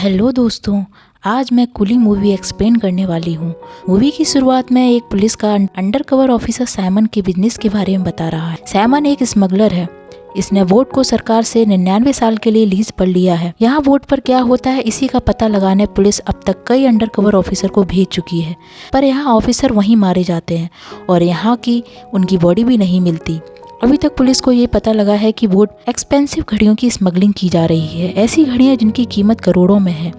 Hello दोस्तों, आज मैं कुली मूवी एक्सप्लेन करने वाली हूँ। मूवी की शुरुआत में एक पुलिस का अंडरकवर ऑफिसर साइमन के बिजनेस के बारे में बता रहा है। साइमन एक स्मगलर है। इसने वोट को सरकार से 99 साल के लिए लीज पर लिया है। यहाँ वोट पर क्या होता है इसी का पता लगाने पुलिस अब तक कई अंडरकवर ऑफिसर को भेज चुकी है, पर यहाँ ऑफिसर वहीं मारे जाते हैं और यहाँ की उनकी बॉडी भी नहीं मिलती। अभी तक पुलिस को ये पता लगा है कि वोट एक्सपेंसिव घड़ियों की स्मगलिंग की जा रही है, ऐसी घड़ियां जिनकी कीमत करोड़ों में है।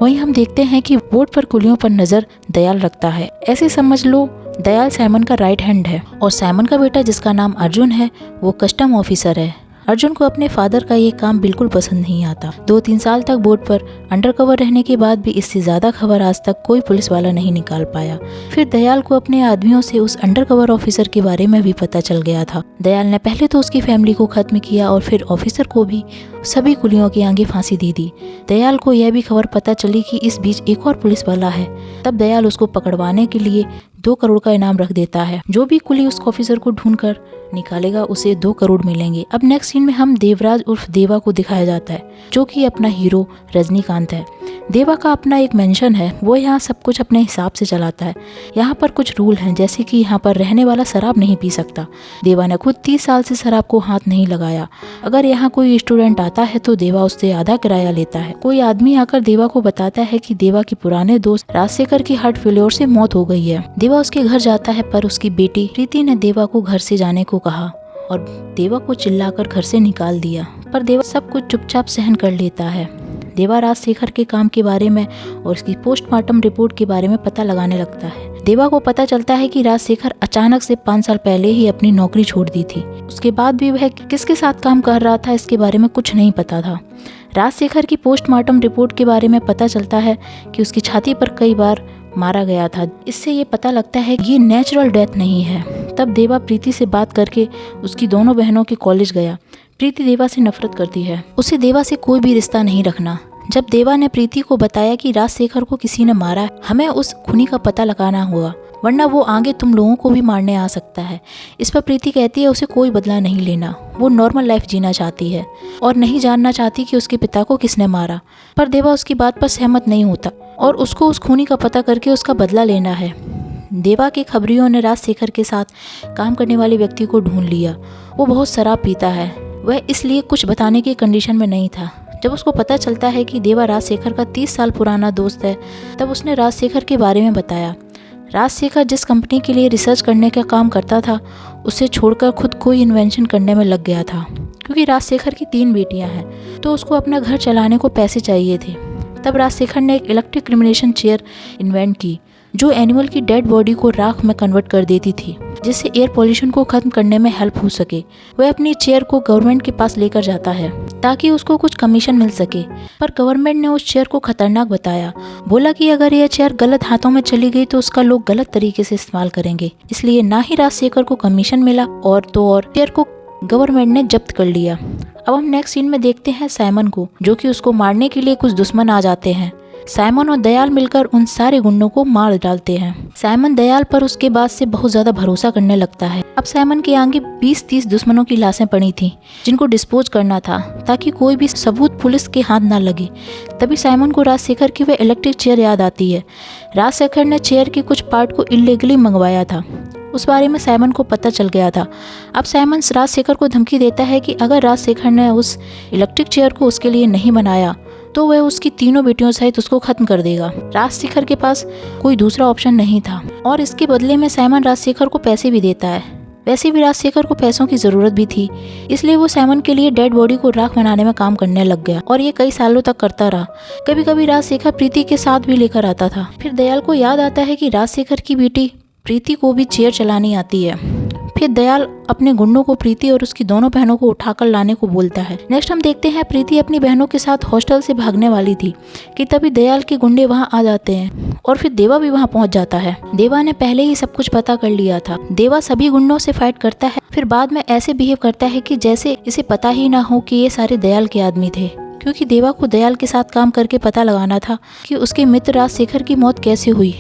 वहीं हम देखते हैं कि वोट पर कुलियों पर नजर दयाल रखता है। ऐसे समझ लो दयाल साइमन का राइट हैंड है और साइमन का बेटा जिसका नाम अर्जुन है वो कस्टम ऑफिसर है। अर्जुन को अपने फादर का ये काम बिल्कुल पसंद नहीं आता। 2-3 साल तक बोर्ड पर अंडरकवर रहने के बाद भी इससे ज्यादा खबर आज तक कोई पुलिस वाला नहीं निकाल पाया। फिर दयाल को अपने आदमियों से उस अंडरकवर ऑफिसर के बारे में भी पता चल गया था। दयाल ने पहले तो उसकी फैमिली को खत्म किया और फिर ऑफिसर को भी सभी कुलियों के आगे फांसी दे दी। दयाल को यह भी खबर पता चली कि इस बीच एक और पुलिस वाला है। तब दयाल उसको पकड़वाने के लिए 2 करोड़ का इनाम रख देता है। जो भी कुली उस ऑफिसर को ढूंढकर निकालेगा उसे 2 करोड़ मिलेंगे। अब नेक्स्ट सीन में हम देवराज उर्फ देवा को दिखाया जाता है, जो कि अपना हीरो रजनीकांत है। देवा का अपना एक मेंशन है, वो यहाँ सब कुछ अपने हिसाब से चलाता है। यहाँ पर कुछ रूल हैं, जैसे कि यहाँ पर रहने वाला शराब नहीं पी सकता। देवा ने खुद 30 साल से शराब को हाथ नहीं लगाया। अगर यहाँ कोई स्टूडेंट आता है तो देवा उससे आधा किराया लेता है। कोई आदमी आकर देवा को बताता है कि देवा के पुराने दोस्त राजशेखर की हार्ट फेलियर से मौत हो गई है। देवा उसके घर जाता है, पर उसकी बेटी प्रीति ने देवा को घर से जाने को कहा और देवा को चिल्लाकर घर से निकाल दिया, पर देवा सब कुछ चुपचाप सहन कर लेता है। देवा राजशेखर के काम के बारे में और उसकी पोस्टमार्टम रिपोर्ट के बारे में पता लगाने लगता है। देवा को पता चलता है कि राजशेखर अचानक से 5 साल पहले ही अपनी नौकरी छोड़ दी थी। उसके बाद भी वह किसके साथ काम कर रहा था इसके बारे में कुछ नहीं पता था। राजशेखर की पोस्टमार्टम रिपोर्ट के बारे में पता चलता है कि उसकी छाती पर कई बार मारा गया था। इससे ये पता लगता है कि ये नेचुरल डेथ नहीं है। तब देवा प्रीति से बात करके उसकी दोनों बहनों के कॉलेज गया। प्रीति देवा से नफरत करती है, उसे देवा से कोई भी रिश्ता नहीं रखना। जब देवा ने प्रीति को बताया कि राजशेखर को किसी ने मारा है, हमें उस खूनी का पता लगाना होगा, वरना वो आगे तुम लोगों को भी मारने आ सकता है। इस पर प्रीति कहती है उसे कोई बदला नहीं लेना, वो नॉर्मल लाइफ जीना चाहती है और नहीं जानना चाहती कि उसके पिता को किसने मारा। पर देवा उसकी बात पर सहमत नहीं होता और उसको उस खूनी का पता करके उसका बदला लेना है। देवा के खबरियों ने राजशेखर के साथ काम करने वाले व्यक्ति को ढूंढ लिया। वो बहुत शराब पीता है, वह इसलिए कुछ बताने की कंडीशन में नहीं था। जब उसको पता चलता है कि देवा राजशेखर का 30 साल पुराना दोस्त है, तब उसने राजशेखर के बारे में बताया। राजशेखर जिस कंपनी के लिए रिसर्च करने का काम करता था उसे छोड़कर खुद कोई इन्वेंशन करने में लग गया था। क्योंकि राजशेखर की 3 बेटियां हैं तो उसको अपना घर चलाने को पैसे चाहिए थे। तब राजशेखर ने एक इलेक्ट्रिक क्रिमिनेशन चेयर इन्वेंट की जो एनिमल की डेड बॉडी को राख में कन्वर्ट कर देती थी, जिससे एयर पोल्यूशन को खत्म करने में हेल्प हो सके। वह अपनी चेयर को गवर्नमेंट के पास लेकर जाता है ताकि उसको कुछ कमीशन मिल सके, पर गवर्नमेंट ने उस चेयर को खतरनाक बताया। बोला कि अगर यह चेयर गलत हाथों में चली गई तो उसका लोग गलत तरीके से इस्तेमाल करेंगे। इसलिए ना ही राजशेखर को कमीशन मिला और चेयर को गवर्नमेंट ने जब्त कर लिया। अब हम नेक्स्ट सीन में देखते हैं साइमन को, जो कि उसको मारने के लिए कुछ दुश्मन आ जाते हैं। साइमन और दयाल मिलकर उन सारे गुंडों को मार डालते हैं। साइमन दयाल पर उसके बाद से बहुत ज्यादा भरोसा करने लगता है। अब साइमन के आगे 20-30 दुश्मनों की लाशें पड़ी थी जिनको डिस्पोज करना था ताकि कोई भी सबूत पुलिस के हाथ ना लगे। तभी साइमन को राजशेखर की वह इलेक्ट्रिक चेयर याद आती है। राजशेखर ने चेयर के कुछ पार्ट को इलीगली मंगवाया था, उस बारे में साइमन को पता चल गया था। अब साइमन राजशेखर को धमकी देता है कि अगर राजशेखर ने उस इलेक्ट्रिक चेयर को उसके लिए नहीं बनाया तो वह उसकी 3 बेटियों सहित उसको खत्म कर देगा। राजशेखर के पास कोई दूसरा ऑप्शन नहीं था और इसके बदले में साइमन राजशेखर को पैसे भी देता है। वैसे भी राजशेखर को पैसों की जरूरत भी थी, इसलिए वो साइमन के लिए डेड बॉडी को राख बनाने में काम करने लग गया और ये कई सालों तक करता रहा। कभी कभी राजशेखर प्रीति के साथ भी लेकर आता था। फिर दयाल को याद आता है कि राजशेखर की बेटी प्रीति को भी चेयर चलानी आती है। फिर दयाल अपने गुंडों को प्रीति और उसकी दोनों बहनों को उठाकर लाने को बोलता है। नेक्स्ट हम देखते हैं प्रीति अपनी बहनों के साथ हॉस्टल से भागने वाली थी कि तभी दयाल के गुंडे वहां आ जाते हैं और फिर देवा भी वहां पहुंच जाता है। देवा ने पहले ही सब कुछ पता कर लिया था। देवा सभी गुंडों से फाइट करता है, फिर बाद में ऐसे बिहेव करता है कि जैसे इसे पता ही ना हो कि ये सारे दयाल के आदमी थे, क्योंकि देवा को दयाल के साथ काम करके पता लगाना था कि उसके मित्र राजशेखर की मौत कैसे हुई।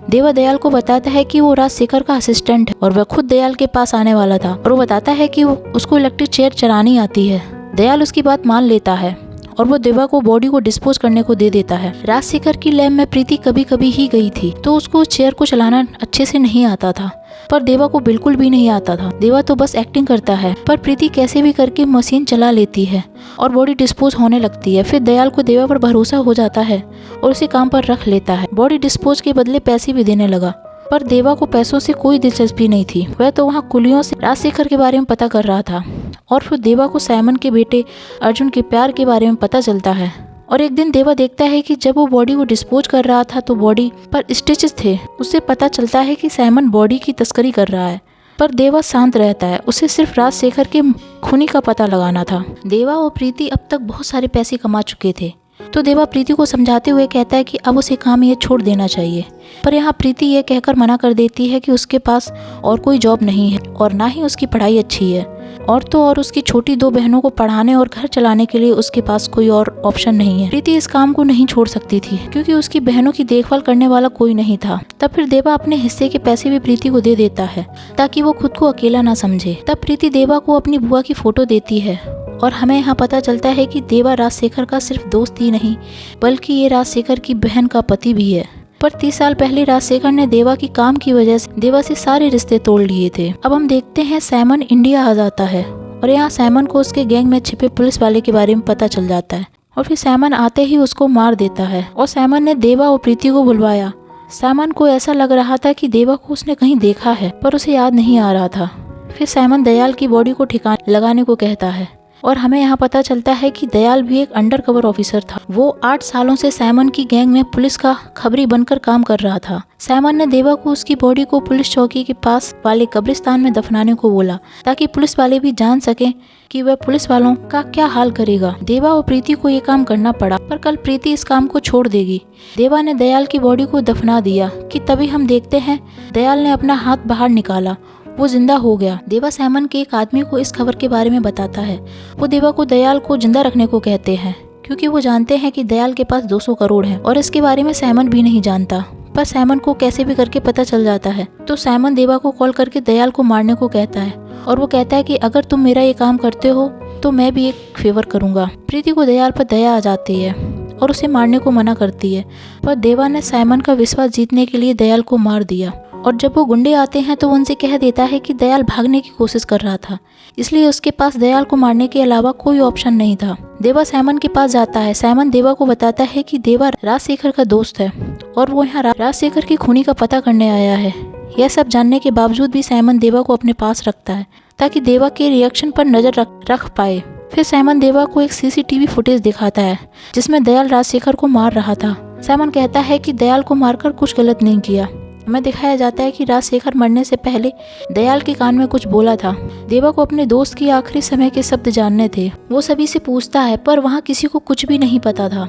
देवा दयाल को बताता है कि वो राजशेखर का असिस्टेंट है और वह खुद दयाल के पास आने वाला था और वो बताता है कि उसको इलेक्ट्रिक चेयर चलानी आती है। दयाल उसकी बात मान लेता है और वो देवा को बॉडी को डिस्पोज करने को दे देता है। राजशेखर की लैब में प्रीति कभी कभी ही गई थी, तो उसको चेयर को चलाना अच्छे से नहीं आता था, पर देवा को बिल्कुल भी नहीं आता था। देवा तो बस एक्टिंग करता है, पर प्रीति कैसे भी करके मशीन चला लेती है और बॉडी डिस्पोज होने लगती है। फिर दयाल को देवा पर भरोसा हो जाता है और उसे काम पर रख लेता है। बॉडी डिस्पोज के बदले पैसे भी देने लगा, पर देवा को पैसों से कोई दिलचस्पी नहीं थी। वह तो वहाँ कुलियों से राजशेखर के बारे में पता कर रहा था। और फिर देवा को साइमन के बेटे अर्जुन के प्यार के बारे में पता चलता है। और एक दिन देवा देखता है कि जब वो बॉडी को डिस्पोज कर रहा था तो बॉडी पर स्टिचेस थे। उससे पता चलता है कि साइमन बॉडी की तस्करी कर रहा है, पर देवा शांत रहता है। उसे सिर्फ राजशेखर के खूनी का पता लगाना था। देवा और प्रीति अब तक बहुत सारे पैसे कमा चुके थे, तो देवा प्रीति को समझाते हुए कहता है कि अब उसे काम ये छोड़ देना चाहिए। पर यहाँ प्रीति ये कहकर मना कर देती है कि उसके पास और कोई जॉब नहीं है और ना ही उसकी पढ़ाई अच्छी है, और तो और उसकी छोटी 2 बहनों को पढ़ाने और घर चलाने के लिए उसके पास कोई और ऑप्शन नहीं है। प्रीति इस काम को नहीं छोड़ सकती थी क्योंकि उसकी बहनों की देखभाल करने वाला कोई नहीं था। तब फिर देवा अपने हिस्से के पैसे भी प्रीति को दे देता है ताकि वो खुद को अकेला ना समझे। तब प्रीति देवा को अपनी बुआ की फोटो देती है और हमें यहाँ पता चलता है कि देवा राजशेखर का सिर्फ दोस्त ही नहीं बल्कि ये राजशेखर की बहन का पति भी है। पर 30 साल पहले राजशेखर ने देवा की काम की वजह से देवा से सारे रिश्ते तोड़ लिए थे। अब हम देखते हैं साइमन इंडिया आ जाता है और यहाँ साइमन को उसके गैंग में छिपे पुलिस वाले के बारे में पता चल जाता है और फिर साइमन आते ही उसको मार देता है। और साइमन ने देवा और प्रीति को बुलवाया। साइमन को ऐसा लग रहा था कि देवा को उसने कहीं देखा है, पर उसे याद नहीं आ रहा था। फिर साइमन दयाल की बॉडी को ठिकाने लगाने को कहता है और हमें यहाँ पता चलता है कि दयाल भी एक अंडर कवर ऑफिसर था। वो 8 सालों से साइमन की गैंग में पुलिस का खबरी बनकर काम कर रहा था। साइमन ने देवा को उसकी बॉडी को पुलिस चौकी के पास वाले कब्रिस्तान में दफनाने को बोला ताकि पुलिस वाले भी जान सकें कि वह पुलिस वालों का क्या हाल करेगा। देवा और प्रीति को ये काम करना पड़ा, पर कल प्रीति इस काम को छोड़ देगी। देवा ने दयाल की बॉडी को दफना दिया कि तभी हम देखते हैं दयाल ने अपना हाथ बाहर निकाला, वो जिंदा हो गया। देवा साइमन के एक आदमी को इस खबर के बारे में बताता है। वो देवा को दयाल को जिंदा रखने को कहते हैं क्योंकि वो जानते हैं कि दयाल के पास 200 करोड़ है और इसके बारे में साइमन भी नहीं जानता। पर साइमन को कैसे भी करके पता चल जाता है, तो साइमन देवा को कॉल करके दयाल को मारने को कहता है और वो कहता है कि अगर तुम मेरा ये काम करते हो तो मैं भी एक फेवर करूंगा। प्रीति को दयाल पर दया आ जाती है और उसे मारने को मना करती है, पर देवा ने साइमन का विश्वास जीतने के लिए दयाल को मार दिया। और जब वो गुंडे आते हैं तो उनसे कह देता है कि दयाल भागने की कोशिश कर रहा था, इसलिए उसके पास दयाल को मारने के अलावा कोई ऑप्शन नहीं था। देवा साइमन के पास जाता है। साइमन देवा को बताता है कि देवा राजशेखर का दोस्त है और वो यहाँ राजशेखर की खूनी का पता करने आया है। यह सब जानने के बावजूद भी साइमन देवा को अपने पास रखता है ताकि देवा के रिएक्शन पर नजर रख पाए। फिर साइमन देवा को एक CCTV फुटेज दिखाता है जिसमें दयाल राजशेखर को मार रहा था। साइमन कहता है कि दयाल को मारकर कुछ गलत नहीं किया। हमें दिखाया जाता है कि राजशेखर मरने से पहले दयाल के कान में कुछ बोला था। देवा को अपने दोस्त की आखिरी समय के शब्द जानने थे। वो सभी से पूछता है पर वहाँ किसी को कुछ भी नहीं पता था।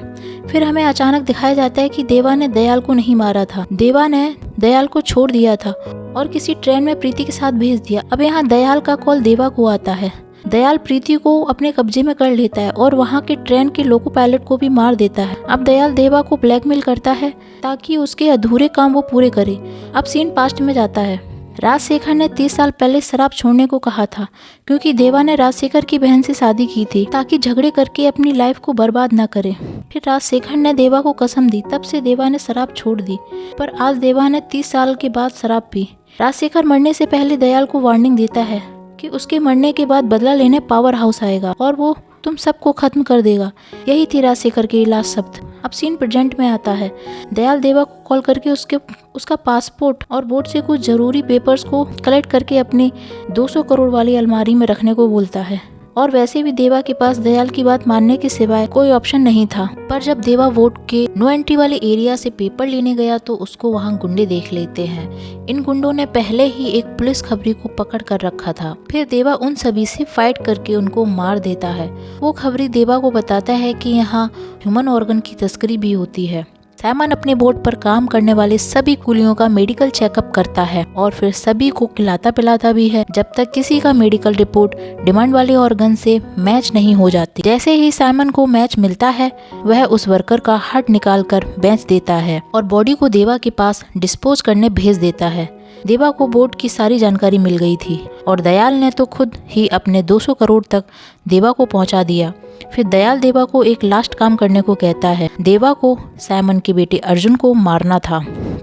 फिर हमें अचानक दिखाया जाता है कि देवा ने दयाल को नहीं मारा था। देवा ने दयाल को छोड़ दिया था और किसी ट्रेन में प्रीति के साथ भेज दिया। अब यहाँ दयाल का कॉल देवा को आता है। दयाल प्रीति को अपने कब्जे में कर लेता है और वहाँ के ट्रेन के लोको पायलट को भी मार देता है। अब दयाल देवा को ब्लैकमेल करता है ताकि उसके अधूरे काम वो पूरे करे। अब सीन पास्ट में जाता है। राजशेखर ने 30 साल पहले शराब छोड़ने को कहा था क्योंकि देवा ने राजशेखर की बहन से शादी की थी ताकि झगड़े करके अपनी लाइफ को बर्बाद न करे। फिर राजशेखर ने देवा को कसम दी, तब से देवा ने शराब छोड़ दी। पर आज देवा ने 30 साल के बाद शराब पी। राजशेखर मरने से पहले दयाल को वार्निंग देता है कि उसके मरने के बाद बदला लेने पावर हाउस आएगा और वो तुम सबको खत्म कर देगा। यही थी राजशेखर के लास्ट शब्द। अब सीन प्रेजेंट में आता है। दयाल देवा को कॉल करके उसका पासपोर्ट और बोर्ड से कुछ जरूरी पेपर्स को कलेक्ट करके अपनी 200 करोड़ वाली अलमारी में रखने को बोलता है। और वैसे भी देवा के पास दयाल की बात मानने के सिवाय कोई ऑप्शन नहीं था। पर जब देवा वोट के नो एंट्री वाले एरिया से पेपर लेने गया तो उसको वहाँ गुंडे देख लेते हैं। इन गुंडों ने पहले ही एक पुलिस खबरी को पकड़ कर रखा था। फिर देवा उन सभी से फाइट करके उनको मार देता है। वो खबरी देवा को बताता है कि यहाँ ह्यूमन ऑर्गन की तस्करी भी होती है। साइमन अपने बोट पर काम करने वाले सभी कुलियों का मेडिकल चेकअप करता है और फिर सभी को खिलाता पिलाता भी है जब तक किसी का मेडिकल रिपोर्ट डिमांड वाले ऑर्गन से मैच नहीं हो जाती। जैसे ही साइमन को मैच मिलता है वह उस वर्कर का हार्ट निकाल कर बेच देता है और बॉडी को देवा के पास डिस्पोज करने भेज देता है। देवा को बोर्ड की सारी जानकारी मिल गई थी और दयाल ने तो खुद ही अपने 200 करोड़ तक देवा को पहुंचा दिया। फिर दयाल देवा को एक लास्ट काम करने को कहता है। देवा को साइमन के बेटे अर्जुन को मारना था,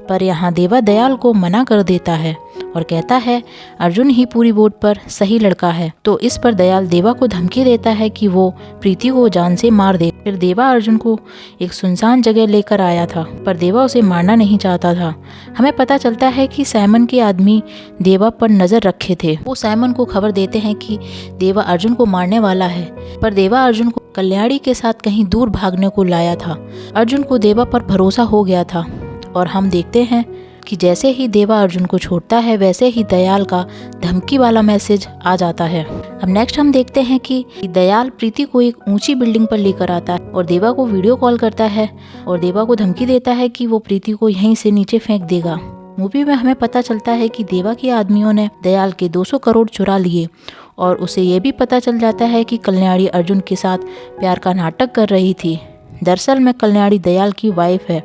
पर यहाँ देवा दयाल को मना कर देता है और कहता है अर्जुन ही पूरी बोर्ड पर सही लड़का है। तो इस पर दयाल देवा को धमकी देता है कि वो प्रीति को जान से मार दे। फिर देवा अर्जुन को एक सुनसान जगह लेकर आया था, पर देवा उसे मारना नहीं चाहता था। हमें पता चलता है कि साइमन के आदमी देवा पर नजर रखे थे। वो साइमन को खबर देते हैं कि देवा अर्जुन को मारने वाला है, पर देवा अर्जुन को कल्याणी के साथ कहीं दूर भागने को लाया था। अर्जुन को देवा पर भरोसा हो गया था और हम देखते हैं कि जैसे ही देवा अर्जुन को छोड़ता है वैसे ही दयाल का धमकी वाला मैसेज आ जाता है। अब नेक्स्ट हम देखते हैं कि दयाल प्रीति को एक ऊंची बिल्डिंग पर लेकर आता है और देवा को वीडियो कॉल करता है और देवा को धमकी देता है कि वो प्रीति को यहीं से नीचे फेंक देगा। मूवी में हमें पता चलता है कि देवा के आदमियों ने दयाल के 200 करोड़ चुरा लिए और उसे ये भी पता चल जाता है कि कल्याणी अर्जुन के साथ प्यार का नाटक कर रही थी। दरअसल में कल्याणी दयाल की वाइफ है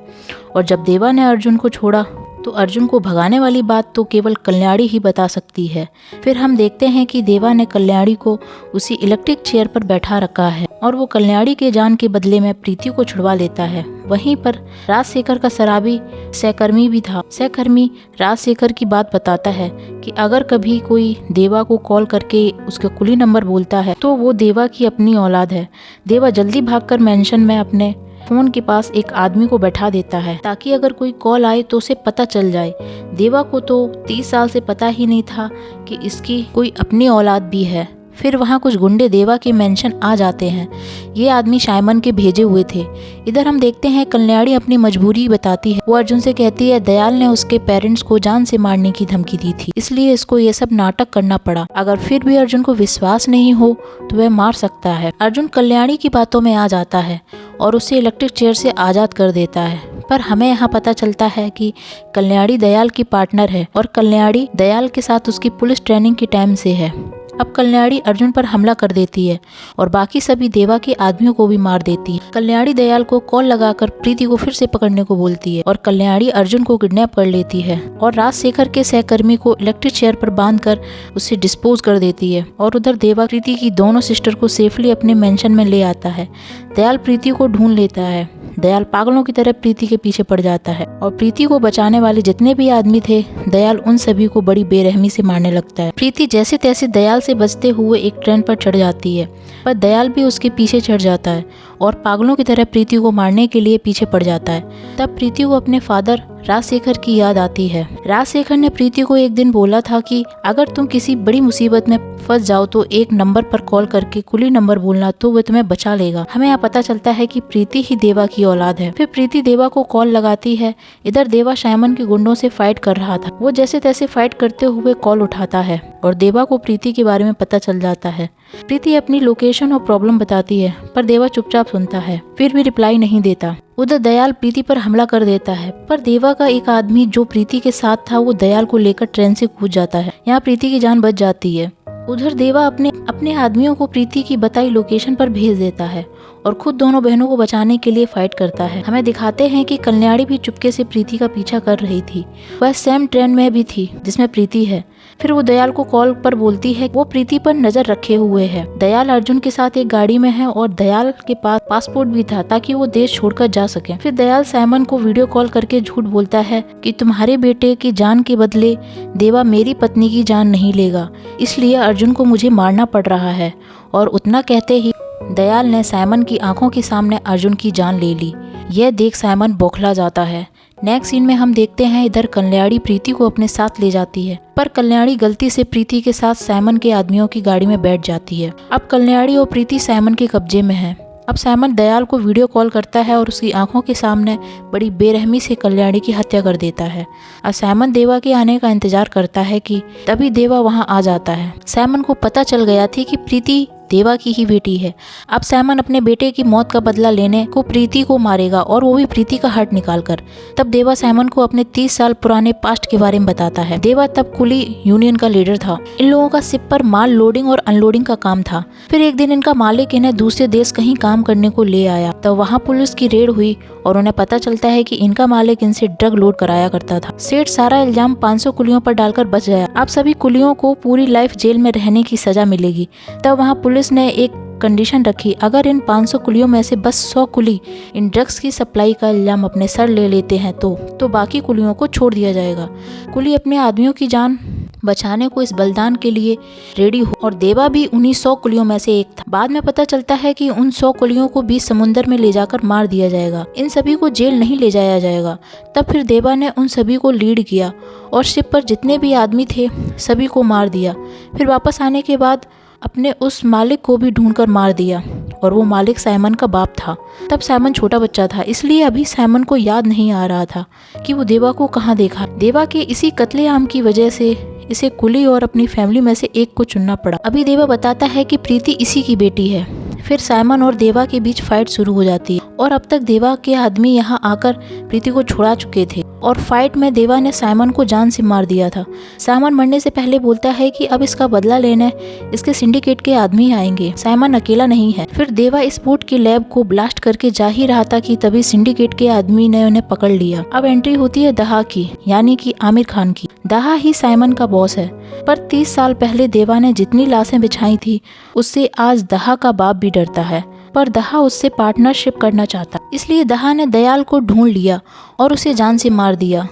और जब देवा ने अर्जुन को छोड़ा तो अर्जुन को भगाने वाली बात तो केवल कल्याणी ही बता सकती है। फिर हम देखते हैं कि देवा ने कल्याणी को उसी इलेक्ट्रिक चेयर पर बैठा रखा है और वो कल्याणी के जान के बदले में प्रीति को छुड़वा लेता है। वहीं पर राजशेखर का शराबी सहकर्मी भी था। सहकर्मी राजशेखर की बात बताता है कि अगर कभी कोई देवा को कॉल करके उसका कुली नंबर बोलता है तो वो देवा की अपनी औलाद है। देवा जल्दी भागकर मेंशन में अपने फोन के पास एक आदमी को बैठा देता है ताकि अगर कोई कॉल आए तो उसे पता चल जाए। देवा को तो 30 साल से पता ही नहीं था कि इसकी कोई अपनी औलाद भी है। फिर वहाँ कुछ गुंडे देवा के मेंशन आ जाते हैं। ये आदमी साइमन के भेजे हुए थे। इधर हम देखते हैं कल्याणी अपनी मजबूरी बताती है। वो अर्जुन से कहती है दयाल ने उसके पेरेंट्स को जान से मारने की धमकी दी थी, इसलिए इसको ये सब नाटक करना पड़ा। अगर फिर भी अर्जुन को विश्वास नहीं हो तो वह मार सकता है। अर्जुन कल्याणी की बातों में आ जाता है और उसे इलेक्ट्रिक चेयर से आज़ाद कर देता है। पर हमें यहाँ पता चलता है कि कल्याणी दयाल की पार्टनर है और कल्याणी दयाल के साथ उसकी पुलिस ट्रेनिंग के टाइम से है। अब कल्याणी अर्जुन पर हमला कर देती है और बाकी सभी देवा के आदमियों को भी मार देती है। कल्याणी दयाल को कॉल लगाकर प्रीति को फिर से पकड़ने को बोलती है और कल्याणी अर्जुन को किडनैप कर लेती है और राजशेखर के सहकर्मी को इलेक्ट्रिक चेयर पर बांधकर उसे डिस्पोज कर देती है। और उधर देवा प्रीति की दोनों सिस्टर को सेफली अपने मेंशन में ले आता है। दयाल प्रीति को ढूंढ लेता है। दयाल पागलों की तरह प्रीति के पीछे पड़ जाता है और प्रीति को बचाने वाले जितने भी आदमी थे दयाल उन सभी को बड़ी बेरहमी से मारने लगता है। प्रीति जैसे तैसे दयाल से बचते हुए एक ट्रेन पर चढ़ जाती है, पर दयाल भी उसके पीछे चढ़ जाता है और पागलों की तरह प्रीति को मारने के लिए पीछे पड़ जाता है। तब प्रीति को अपने फादर राजशेखर की याद आती है। राजशेखर ने प्रीति को एक दिन बोला था कि अगर तुम किसी बड़ी मुसीबत में फंस जाओ तो एक नंबर पर कॉल करके कुली नंबर बोलना, तो वह तुम्हें बचा लेगा। हमें यहाँ पता चलता है कि प्रीति ही देवा की औलाद है। फिर प्रीति देवा को कॉल लगाती है। इधर देवा साइमन के गुंडों से फाइट कर रहा था। वो जैसे तैसे फाइट करते हुए कॉल उठाता है और देवा को प्रीति के बारे में पता चल जाता है। प्रीति अपनी लोकेशन और प्रॉब्लम बताती है, पर देवा चुपचाप सुनता है, फिर भी रिप्लाई नहीं देता। उधर दयाल प्रीति पर हमला कर देता है, पर देवा का एक आदमी जो प्रीति के साथ था वो दयाल को लेकर ट्रेन से कूद जाता है। यहाँ प्रीति की जान बच जाती है। उधर देवा अपने आदमियों को प्रीति की बताई लोकेशन पर भेज देता है और खुद दोनों बहनों को बचाने के लिए फाइट करता है। हमें दिखाते हैं कि कल्याणी भी चुपके से प्रीति का पीछा कर रही थी। वह सेम ट्रेन में भी थी जिसमें प्रीति है। फिर वो दयाल को कॉल पर बोलती है वो प्रीति पर नजर रखे हुए है। दयाल अर्जुन के साथ एक गाड़ी में है और दयाल के पास पासपोर्ट भी था ताकि वो देश छोड़कर जा सके। फिर दयाल साइमन को वीडियो कॉल करके झूठ बोलता है कि तुम्हारे बेटे की जान के बदले देवा मेरी पत्नी की जान नहीं लेगा, इसलिए अर्जुन को मुझे मारना पड़ रहा है। और उतना कहते ही दयाल ने साइमन की आंखों के सामने अर्जुन की जान ले ली। यह देख साइमन बौखला जाता है। नेक्स्ट सीन में हम देखते हैं इधर कल्याणी प्रीति को अपने साथ ले जाती है, पर कल्याणी गलती से प्रीति के साथ साइमन के आदमियों की गाड़ी में बैठ जाती है। अब कल्याणी और प्रीति साइमन के कब्जे में है। अब साइमन दयाल को वीडियो कॉल करता है और उसकी आंखों के सामने बड़ी बेरहमी से कल्याणी की हत्या कर देता है। अब साइमन देवा के आने का इंतजार करता है कि तभी देवा वहां आ जाता है। साइमन को पता चल गया थी कि प्रीति देवा की ही बेटी है। अब सैमन अपने बेटे की मौत का बदला लेने को प्रीति को मारेगा, और वो भी प्रीति का हार्ट निकालकर। तब देवा सैमन को अपने 30 साल पुराने पास्ट के बारे में बताता है। देवा तब कुली यूनियन का लीडर था। इन लोगों का शिप पर माल लोडिंग और अनलोडिंग का काम था। फिर एक दिन इनका मालिक इन्हें दूसरे देश कहीं काम करने को ले आया। तब वहाँ पुलिस की रेड हुई और उन्हें पता चलता है कि इनका मालिक इनसे ड्रग लोड कराया करता था। सेठ सारा इल्जाम 500 कुलियों पर डालकर बच गया। अब सभी कुलियों को पूरी लाइफ जेल में रहने की सजा मिलेगी। तब वहाँ पुलिस ने एक कंडीशन रखी, अगर इन 500 कुलियों में से बस 100 कुली इन ड्रग्स की सप्लाई का इल्जाम अपने सर ले लेते हैं तो बाकी कुलियों को छोड़ दिया जाएगा। कुली अपने आदमियों की जान बचाने को इस बलिदान के लिए रेडी हो, और देवा भी उन्हीं 100 कुलियों में से एक था। बाद में पता चलता है कि उन 100 कुलियों को भी समुद्र में ले जाकर मार दिया जाएगा। इन सभी को जेल नहीं ले जाया जाएगा। तब फिर देवा ने उन सभी को लीड किया और शिप पर जितने भी आदमी थे सभी को मार दिया। फिर वापस आने के बाद अपने उस मालिक को भी ढूंढकर मार दिया, और वो मालिक सैमन का बाप था। तब सैमन छोटा बच्चा था, इसलिए अभी सैमन को याद नहीं आ रहा था कि वो देवा को कहाँ देखा। देवा के इसी कत्लेआम की वजह से इसे कुली और अपनी फैमिली में से एक को चुनना पड़ा। अभी देवा बताता है कि प्रीति इसी की बेटी है। फिर सैमन और देवा के बीच फाइट शुरू हो जाती है, और अब तक देवा के आदमी यहाँ आकर प्रीति को छुड़ा चुके थे, और फाइट में देवा ने सैमन को जान से मार दिया था। सैमन मरने से पहले बोलता है कि अब इसका बदला लेने इसके सिंडिकेट के आदमी आएंगे, सैमन अकेला नहीं है। फिर देवा इस बोट की लैब को ब्लास्ट करके जा ही रहा था कि तभी सिंडिकेट के आदमी ने उन्हें पकड़ लिया। अब एंट्री होती है दहा की, यानी कि आमिर खान की। दहा ही सैमन का बॉस है, पर 30 साल पहले देवा ने जितनी लाशें बिछाई थी उससे आज दहा का बाप भी डरता है। पर दहा उससे पार्टनरशिप करना चाहता, इसलिए दहा ने दयाल को ढूंढ लिया और उसे जान से मार दिया।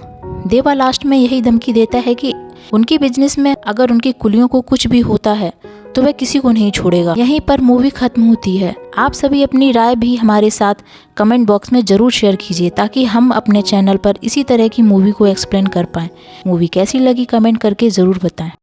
देवा लास्ट में यही धमकी देता है कि उनकी बिजनेस में अगर उनकी कुलियों को कुछ भी होता है तो वह किसी को नहीं छोड़ेगा। यहीं पर मूवी खत्म होती है। आप सभी अपनी राय भी हमारे साथ कमेंट बॉक्स में जरूर शेयर कीजिए, ताकि हम अपने चैनल पर इसी तरह की मूवी को एक्सप्लेन कर पाएं। मूवी कैसी लगी कमेंट करके जरूर बताएं।